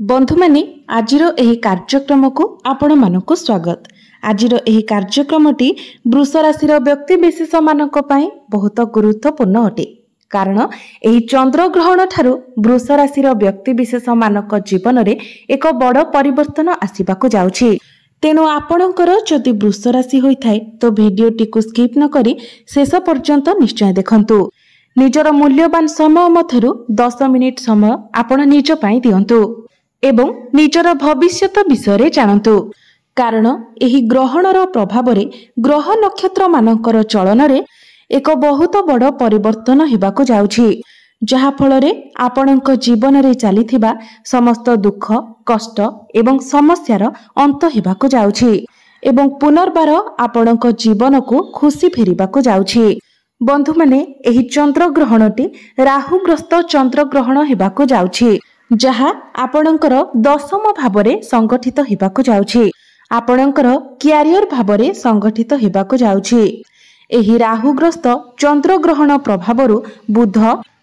बंधु माने आजिर एही कार्यक्रम को आपण मानक स्वागत। आजिर एही कार्यक्रमटी वृष राशि व्यक्ति विशेष मानक पई बहुत गुरुत्वपूर्ण अटे, कारण एही चंद्र ग्रहण ठारू वृष राशि व्यक्ति विशेष मानक जीवन रे एक बड़ परिवर्तन आसीबाकू जाउछि। तेणु आपणकर जदि वृष राशि होइथाय तो भिडियोटी को स्किप न करी शेष पर्यंत निश्चय देखंतु। निजर मूल्यवान समय मथरू 10 मिनिट समय आपण निज पई दियंतु एवं निजर भविष्यत विषय जानतु, कारण एही ग्रहणर प्रभाव रे ग्रह नक्षत्र मानकर चलन रे एक बहुत बड़ परिवर्तन हेबाकू जाउछि, जहा फल रे आपणक जीवन रे चलीथिबा समस्त दुख कष्ट एवं समस्यार अंत हेबाकू जाउछि एवं पुनर्बार आपणक जीवन को खुशी फेरिबाकू जाउछि। बंधु माने एही चंद्र ग्रहणटी राहुग्रस्त चंद्र ग्रहण हेबाकू जाउछि, जहा आपणकर दशम भावरे संगठित हेबाकू जाउछि, आपणकर क्यारियर भावरे संगठित हेबाकू जाउछि। एही राहुग्रस्त चंद्र ग्रहण प्रभावरु बुध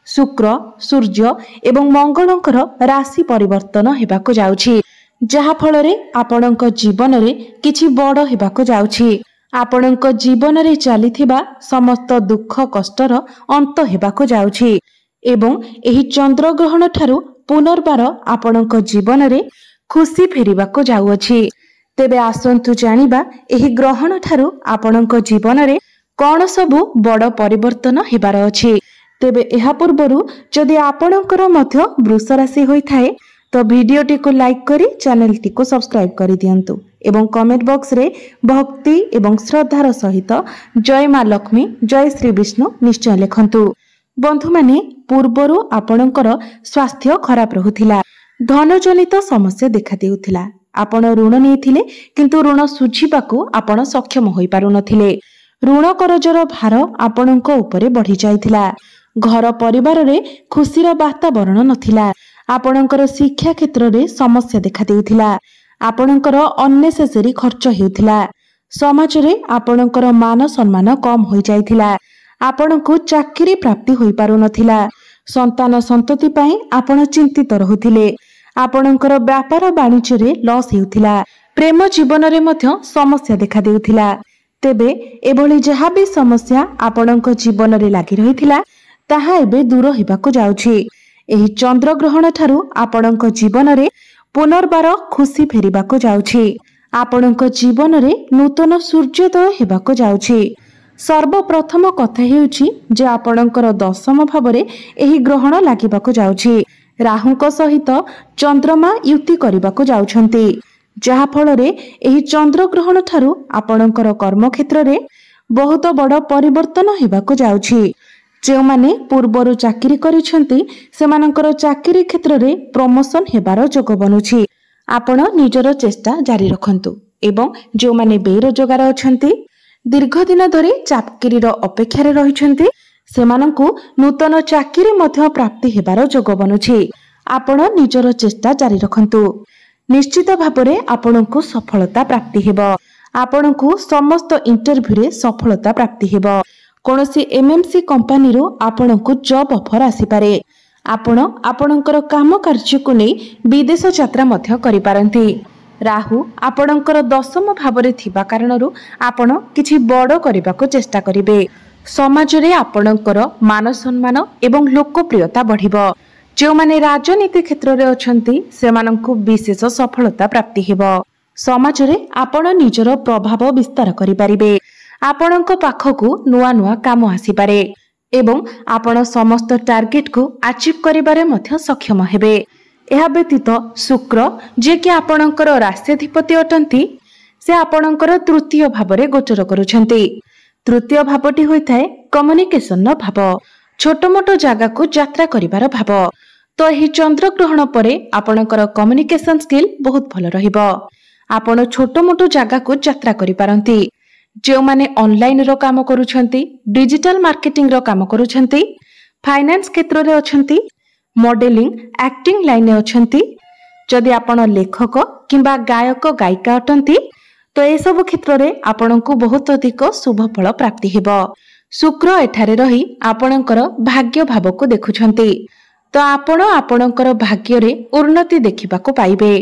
शुक्र सूर्य एवं मंगलंकर राशि परिवर्तन हेबाकू जाउछि, जहा फल रे आपणक जीवन रे किछि बड़ हेबाकू जाउछि। आपणक जीवन रे चलीथिबा समस्त दुख कष्टर अंत हेबाकू जाउछि एवं एही चंद्र ग्रहण ठारू पुनर्बार आपणक जीवन रे खुशी फेरिबाकू जाउछि। तेबे आसंतु जानिबा एही ग्रहण ठारू आपणक जीवन रे कोन सबु बड़ परिवर्तन हेबार अछि। तेबे एहा पूर्वरु जदि आपणकर मध्य वृष राशि होइथाय तो भिडियोटी को लाइक करी चैनल टी को सब्सक्राइब करि दियंतु एवं कमेंट बॉक्स रे भक्ति एवं श्रद्धार सहित जय मां लक्ष्मी जय श्री विष्णु निश्चय लिखंतु। बंधु माने पूर्वरु आपणकर स्वास्थ्य खराब रहुथिला, धन जनित समस्या देखा देउथिला, आपण ऋण नेथिले किंतु ऋण सुझिबाकू आपण सक्षम होई पारु नथिले, ऋण करजर भार आपणक उपरे बढ़ी जाइथिला, घर परिवार रे खुशीर वातावरण नथिला, आपणकर शिक्षा क्षेत्र रे समस्या देखा देउथिला, आपणकर अननेसेसरी खर्च हेउथिला, समाज रे आपणकर मान सम्मान कम होई जाइथिला, आपणको चाकरी प्राप्ति होई पारु नथिला, संतान संतति पई आपण चिंतित रहुथिले, आपणकर व्यापार वाणिज्य रे लॉस हेउथिला, प्रेम जीवन रे मध्य समस्या देखा देउथिला। तेबे एभली जहा भी समस्या आपणक जीवन रे लागि रहिथिला ताहा एबे दूर हेबाकू जाउछि। एही चंद्र ग्रहण ठारू आपणक जीवन रे पुनर्बार खुशी फेरिबाकू जाउछि, आपणक जीवन रे नूतन सूर्योदय हेबाकू जाउछि। सर्वप्रथम कथा हेउछि जे आपणकर दशम भावरे एही ग्रहण लागिबाकू जाउछि, राहुक सहित चंद्रमा युति करिबाकू जाउछंती, जहा फल रे एही चंद्र ग्रहण ठारू आपणकर कर्म क्षेत्र रे बहुत बड़ परिवर्तन हेबाकू जाउछि। जो माने पूर्वरु चाकरी करिसंती सेमानकर चाकरी क्षेत्र रे प्रमोशन हेबार जोग बनुछि। आपण निजर चेष्टा जारी रखंतु एवं जो माने बेरोजगार अछंती दीर्घ दिन धरि चाकरीर अपेक्षारे रहिसंती सेमानंकु नूतन चाकरी मध्य प्राप्ति हेबार जोग बनुछि। आपण निजर चेष्टा जारी रखंतु, निश्चित भाबरे आपणंकु सफलता प्राप्ति हेबो, आपणंकु समस्त इंटरव्यू रे सफलता प्राप्ति हेबो, कोनोसी एमएमसी कंपनी रो आपणंकु जॉब ऑफर आसी पारे, आपण आपणंकर काम कार्य को नै विदेश यात्रा मध्य करि पारंती। राहु आपणंकर दशम भावरे थिबा कारणरू आपण किछि बड़ करिबाको चेष्टा करिवे, समाज रे आपणंकर मान सम्मान एवं लोकप्रियता बढ़िबो, जो माने राजनीति क्षेत्र रे अछंती सेमानंकु विशेष सफलता प्राप्ति हेबो, समाज रे आपण निजर प्रभाव विस्तार करि पारिबे, आपणक पाखकु नुआ नुआ काम आसी पारे एवं आपण समस्त टार्गेट को अचीव करिबारे मध्य सक्षम हेबे। एहा व्यतीत शुक्र जे कि आपणकर राष्ट्राधिपति अटंती से आपणकर तृतीय भावरे गोचर करूछंती। तृतीय भावटी होइथाय कम्युनिकेशन भाव, छोट मोट जागा को यात्रा करिबार भाव। तो एही चंद्र ग्रहण परे आपणकर कम्युनिकेशन स्किल बहुत भल रहिबो, आपण छोट मोट जागा को यात्रा करि पारंती। जो माने ऑनलाइन रो काम करूछंती, डिजिटल मार्केटिंग रो काम करूछंती, फाइनेंस क्षेत्र रे अछंती, मॉडलिंग एक्टिंग लाइन रे अछंती, जदि आपण लेखक किंबा गायक गायिका अटंती तो ए सब क्षेत्र रे आपणंकु बहुत अधिक शुभ फल प्राप्ति हेबो। शुक्र एठारे रही आपणकर भाग्य भाव को देखुछंती, तो आपण आपणकर भाग्य उन्नति देखिबाको पाइबे।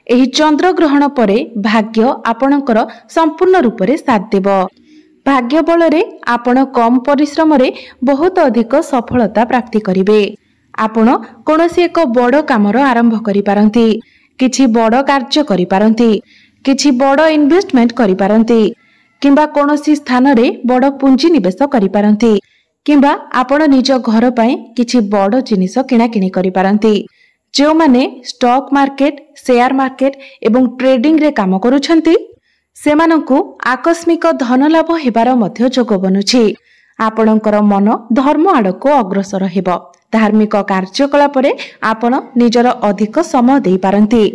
एही चंद्र ग्रहण परे भाग्य आपणकर संपूर्ण रूप से साथ देव। भाग्य बल रे आपण कम परिश्रम रे बहुत अधिक सफलता प्राप्ति करिवे। आपण कोनोसी एक बड़ कामर आरंभ करि पारंती, किछि बड़ कार्य करि पारंती, किछि बड़ इन्वेस्टमेंट करि पारंती, किंबा कोनोसी स्थान रे बड़ पुंजी निवेश करि पारंती, किंबा आपण निज घर पई किछि बड़ जिनिस किणा किणी करि पारंती। जो माने स्टॉक मार्केट, शेयर मार्केट एवं ट्रेडिंग रे काम करूछंती सेमानंकु आकस्मिक धन लाभ हेबार मध्य जोग बनुछि। आपणकर मन धर्म आड़को अग्रसर हेब। धार्मिक कार्यकलाप रे आपण निजर अधिक समय देई पारंती।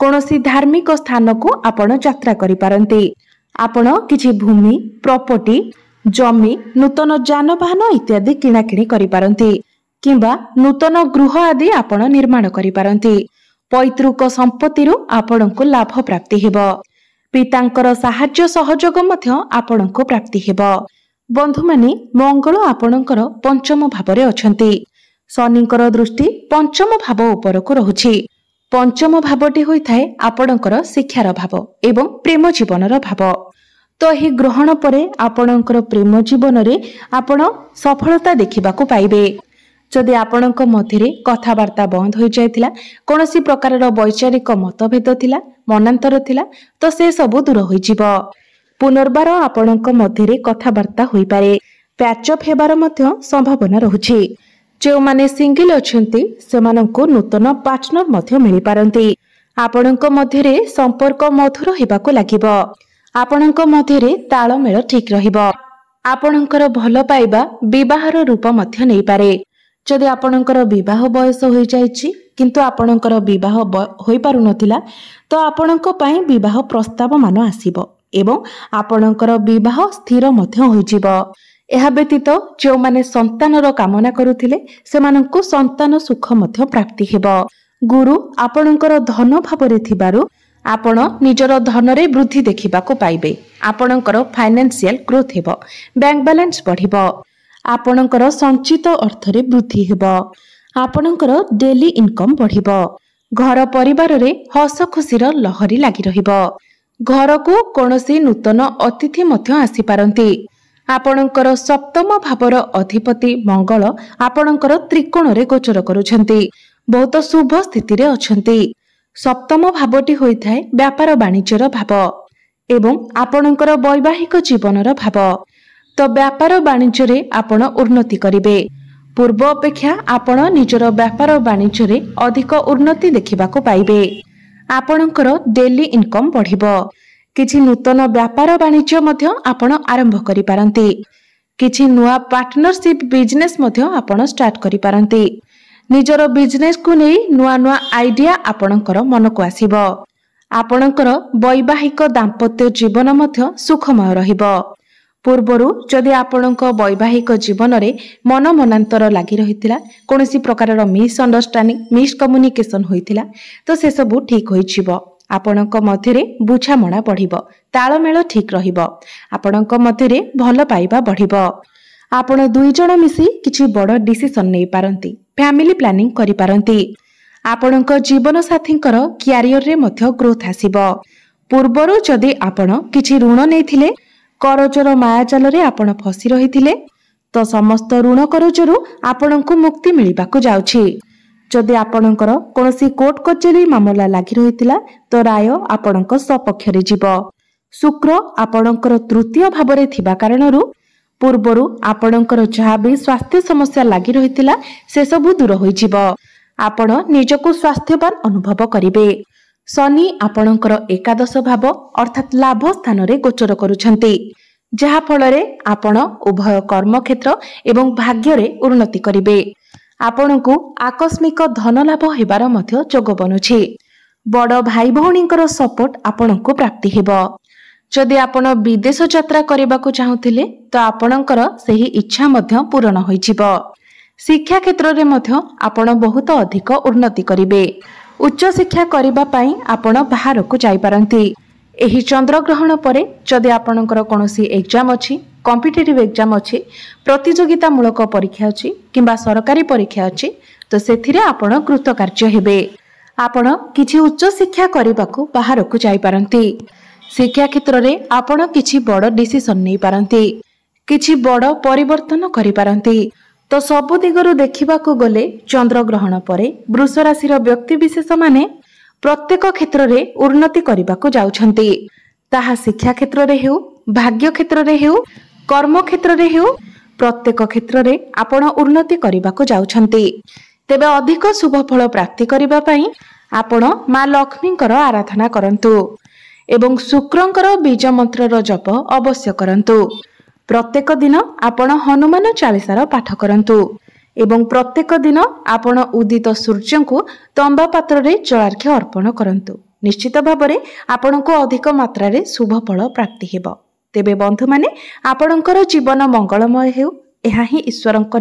कोनोसी धार्मिक स्थान को आपण यात्रा करि पारंती। आपण किछि भूमि, प्रॉपर्टी, जमी, नूतन जानवाहन इत्यादि किणाकिणी करि पारंती, किंबा नूतन गृह आदि आपण निर्माण करि पारंती। पैतृक संपत्ति आपणको लाभ प्राप्ति हेब। पितांकर साहाय्य सहयोग मध्य आपणको प्राप्ति हेब। बंधु माने मंगल आपणकर पंचम भाव रे अछंती। शनिकर दृष्टि पंचम भाव उपरको रहुछि। पंचम भावटी होइथाय आपणकर शिक्षार भाव एवं प्रेम जीवनर भाव। तो ही ग्रहण परे आपणकर प्रेम जीवन रे आपण सफलता देखिबाको पाइबे। जदि आपणक मध्यरे कथावार्ता बंद हो जायतिला, कोनोसी प्रकारर वैचारिक मतभेद थिला, मनांतर थिला, तो से सब दूर होई जिवो। पुनर्बार आपणक मध्यरे कथावार्ता होई पारे। पैचअप हेबार मध्य संभावना रहुछि। जो माने सिंगल अछंती सेमानंको नूतन पार्टनर मध्य मिली पारंती। आपणक मध्यरे संपर्क मधुर हेबाको लागिबो। आपणक मध्यरे तालमेल ठीक रहिबो। आपणकर भल पाइबा विवाहर रूप मध्य नै पारे। जदि आपणकर विवाह बयस होई जायछि किंतु आपणकर विवाह होई पारु नथिला, तो आपणक पई विवाह प्रस्ताव मान आसीबो एवं आपणकर विवाह स्थिर मध्य होई जिवो। एहा व्यतीत जो माने संतानर कामना करुथिले सेमानंको संतान सुख मध्य प्राप्ति हेबो। गुरु आपणकर धन भावरे थिबारु आपण निजर धन रे वृद्धि देखिबाको पाइबे। आपणकर फाइनेंशियल ग्रोथ हेबो। बैंक बैलेंस बढ़िबो। आपणकर संचित अर्थ रे वृद्धि हेबो। आपणकर डेली इनकम बढ़िबो। घर परिवार रे हस खुशीर लहरी लागि रहिबो। घर को कोनोसी नूतन अतिथि मध्य आसी पारंती। आपणकर सप्तम भावर अधिपति मंगल आपणकर त्रिकोण रे गोचर करूछंती। बहुत शुभ स्थिति रे अछंती। सप्तम भावटी होइथाय व्यापार वाणिज्यर भाव एवं आपणकर वैवाहिक जीवनर भाव। तो व्यापार वाणिज्य रे आपण उन्नति करिवे। पूर्व अपेक्षा आपण निजर व्यापार वाणिज्य रे अधिक उन्नति देखिबाको पाइबे। आपणकर डेली इनकम बढ़िबो। किछि नूतन व्यापार वाणिज्य मध्य आपण आरंभ करि पारंती। किछि नुआ पार्टनरशिप बिजनेस मध्य आपण स्टार्ट करि पारंती। निजर बिजनेस को नै नुआ नुआ आइडिया आपणकर मन को आसीबो। आपणकर वैवाहिक दाम्पत्य जीवन मध्य सुखमय रहिबो। पूर्वरु जदि आपणक वैवाहिक जीवन रे मन मनांतर लागि रहितिला, कोनोसी प्रकारर मिसअंडरस्टैंडिंग, मिसकम्युनिकेशन होइतिला, तो से सब ठीक होई जिवो। आपणक मध्यरे बुझामणा बढ़िबो। तालमेल ठीक रहिबो। आपणक मध्यरे भल पाइबा बढ़िबो। आपण दुई जण मिसी किछि बड़ डिसिजन नै पारंती। फैमिली प्लानिंग करि पारंती। आपणक जीवन साथींकर क्यारियर रे मध्य ग्रोथ आसीबो। पूर्वरु जदि आपण किछि ऋण नैथिले, करजर मायाजाल रे आपण फसी रहिथिले, तो समस्त ऋण करजरु आपणको मुक्ति मिलिबाको जाउछि। जदि आपणकर कोनोसी कोर्ट कचेरी मामला लागि रहितिला, तो राय आपणक सपक्ष रे जिवो। शुक्र आपणकर तृतीय भावरे थिबा कारणरु पूर्वरु आपणकर जहा भी स्वास्थ्य समस्या लागि रहितिला से सब दूर होई जिवो। आपण निजको स्वास्थ्यवान अनुभव करिवे। शनि आपणकर एकादश भाव अर्थात लाभ स्थान रे गोचर करूछंती, जहा फल रे आपण उभय कर्म क्षेत्र एवं भाग्य रे उन्नति करिवे। आपणको आकस्मिक धन लाभ हेबार मध्य जोग बनुछि। बड़ भाई भौणींकर सपोर्ट आपणको प्राप्ति हेबो। जदि आपण विदेश यात्रा करबाको चाहुथिले, तो आपणकर सेही इच्छा मध्य पूर्ण होई जिवो। शिक्षा क्षेत्र रे मध्य आपण बहुत अधिक उन्नति करिवे। उच्च शिक्षा करिबा पई आपण बाहर को जाई पारंती। एही चंद्र ग्रहण परे जदि आपणकर कोनोसी एग्जाम अछि, कॉम्पिटिटिव एग्जाम अछि, प्रतियोगिता मूलक परीक्षा अछि किंबा सरकारी परीक्षा अछि, तो सेथिरे आपण कृतकार्य हेबे। आपण किछि उच्च शिक्षा करबाकू बाहरकू जाई पारंती। शिक्षा क्षेत्र में आपण किछि बड़ डिसीजन नहीं पारंती, किछि बड़ परिवर्तन करि पारंती। तो सबु दिगरु देखिबाकू गले चंद्र ग्रहण परे वृष राशि व्यक्ति विशेष माने प्रत्येक क्षेत्र में उन्नति करबाकू जाउछंती। ताहा शिक्षा क्षेत्र में हेउ, भाग्य क्षेत्र में हेउ, कर्म क्षेत्र में हेउ, प्रत्येक क्षेत्र में आपण उन्नति करबाकू जाउछंती। तेबे अधिक शुभ फल प्राप्ति करिबा पई आपण मां लक्ष्मीकर आराधना करंतु एवं शुक्रंकर बीज मंत्र जप अवश्य करंतु। प्रत्येक दिन आपण हनुमान चालीसार पाठ करंतु एवं प्रत्येक दिन आपण उदित सूर्य को तंबा पात्र रे जलार्घ्य अर्पण करंतु। निश्चित भाबरे आपनको अधिक मात्रा रे शुभ फल प्राप्ति हेबो। तेबे बंधु माने आपणकर जीवन मंगलमय हेउ, एहा ही ईश्वरंक